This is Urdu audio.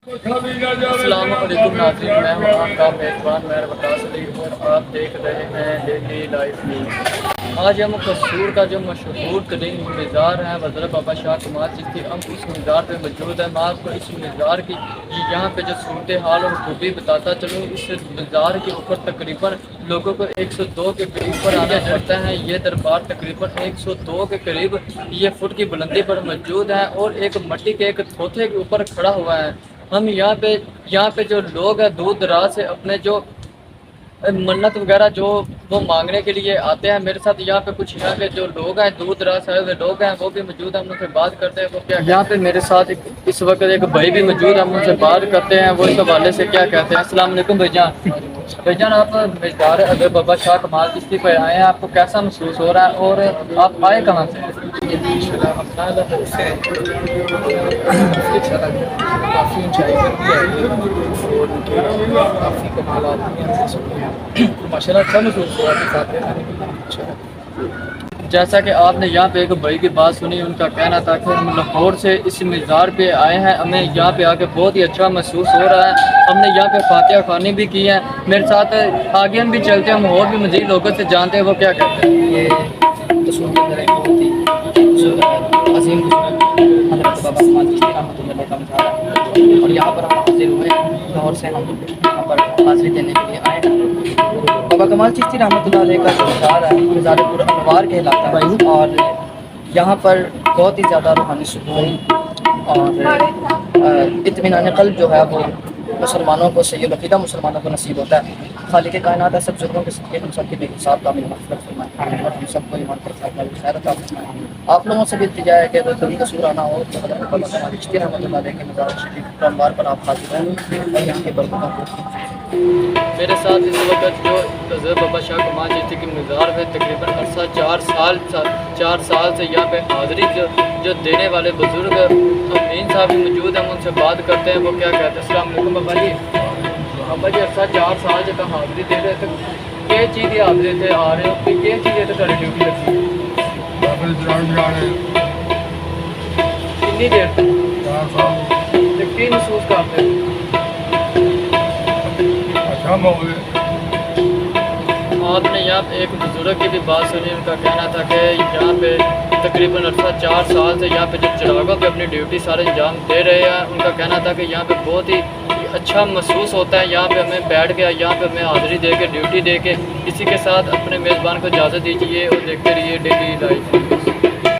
السلام علیکم ناظرین، میں ہوں آپ کا میزبان مہر وقاص علی اور آپ دیکھ رہے ہیں ڈیلی لائف نیوز۔ آج ہم قصور کا جو مشہور ترین مزار ہے حضرت بابا شاہ کمال چشتی، ہم اس مزار پہ موجود ہیں۔ میں آپ کو اس مزار کی یہاں پہ جو صورتحال اور خوبی بتاتا چلوں۔ اس مزار کے اوپر تقریباً لوگوں کو 102 کے قریب پر آنا پڑتا ہے۔ یہ دربار تقریباً 102 کے قریب یہ فٹ کی بلندی پر موجود ہے اور ایک مٹی کے ایک تھوتھے کے اوپر کھڑا ہوا ہے۔ ہم یہاں پہ جو لوگ ہیں دور دراز سے اپنے جو منت وغیرہ جو وہ مانگنے کے لیے آتے ہیں۔ میرے ساتھ یہاں پہ کچھ یہاں کے جو لوگ ہیں دور دراز سے آئے ہوئے لوگ ہیں وہ بھی موجود ہیں، ہم ان سے بات کرتے ہیں وہ کیا یہاں پہ میرے ساتھ اس وقت ایک بھائی بھی موجود ہے، ہم ان سے بات کرتے ہیں وہ اس حوالے سے کیا کہتے ہیں۔ السلام علیکم بھائی جان۔ بھائی جان، آپ مزار حضرت بابا شاہ کمال چشتی پہ آئے ہیں، آپ کو کیسا محسوس ہو رہا ہے اور آپ آئے کہاں سے؟ کافی اونچائی پر بھی ہے اور ان کے کافی کمالات بھی ہیں۔ ماشاء اللہ اچھا محسوس ہوا کے ساتھ آنے کے لیے اچھا ہے۔ جیسا کہ آپ نے یہاں پہ ایک بھائی کی بات سنی، ان کا کہنا تھا کہ ہم لاہور سے اس مزار پہ آئے ہیں، ہمیں یہاں پہ آ کے بہت ہی اچھا محسوس ہو رہا ہے۔ ہم نے یہاں پہ فاتحہ خوانی بھی کی ہے۔ میرے ساتھ آگے ہم بھی چلتے ہیں، ہم اور بھی مزید لوگوں سے جانتے ہیں وہ کیا کہتے ہیں۔ یہ تصور کے اندر ایک بہت ہی عظیم حضرت بابا کمال چشتی رحمۃ اللہ علیہ کا مزار ہے اور یہاں پر ہم حاضر ہوئے ہیں۔ لاہور سے ہم یہاں پر حاضری دینے کے لیے آئے ہیں۔ بابا کمال چشتی رحمۃ اللہ علیہ کا جو مزار ہے مزار پر انوار کہلاتا ہے اور یہاں پر بہت ہی زیادہ روحانی سکون اور اطمینان قلب جو ہے وہ مسلمانوں کو سید عقیدہ مسلمانوں کو نصیب ہوتا ہے۔ خالق کائنات ہے سب جگہوں کے صدقے ہم سب کے بے حساب کا مغفرت فرمائے اور ہم سب کو ایمان پر خاتمہ خیر عطا فرمائے۔ آپ لوگوں سے بھی التجا ہے کہ اگر کبھی قصور آنا ہو تو حضرت بابا کمال چشتی رحمۃ اللہ علیہ کے مزار شریف انوار پر آپ حاضر ہیں اور یہاں کے برکتوں کو میرے ساتھ اس وقت جو حضرت بابا شاہ کمال چشتی کی مزار ہے تقریباً عرصہ 4 سال سے یہاں پہ حاضری جو دینے والے بزرگ امین صاحب بھی موجود ہیں، ہم ان سے بات کرتے ہیں وہ کیا کہتے ہیں۔ السلام علیکم بابا جی۔ بابا جی عرصہ 4 سال جب حاضری دے رہے تھے کیا چیز کی حاضری تھے آ رہے ہو کہ کیا چیز ہے تھوڑی ڈیوٹی لگی کتنی دیر تک 4 سال کی محسوس کرتے ہیں؟ اچھا موضوع آپ نے یہاں پہ ایک بزرگ کی بھی بات سنی، ان کا کہنا تھا کہ یہاں پہ تقریباً عرصہ 4 سال سے یہاں پہ جو چراغوں پہ اپنی ڈیوٹی سارے انجام دے رہے ہیں۔ ان کا کہنا تھا کہ یہاں پہ بہت ہی اچھا محسوس ہوتا ہے، یہاں پہ ہمیں بیٹھ کے یہاں پہ ہمیں حاضری دے کے ڈیوٹی دے کے۔ اسی کے ساتھ اپنے میزبان کو اجازت دیجیے اور دیکھتے رہیے ڈیلی لائف۔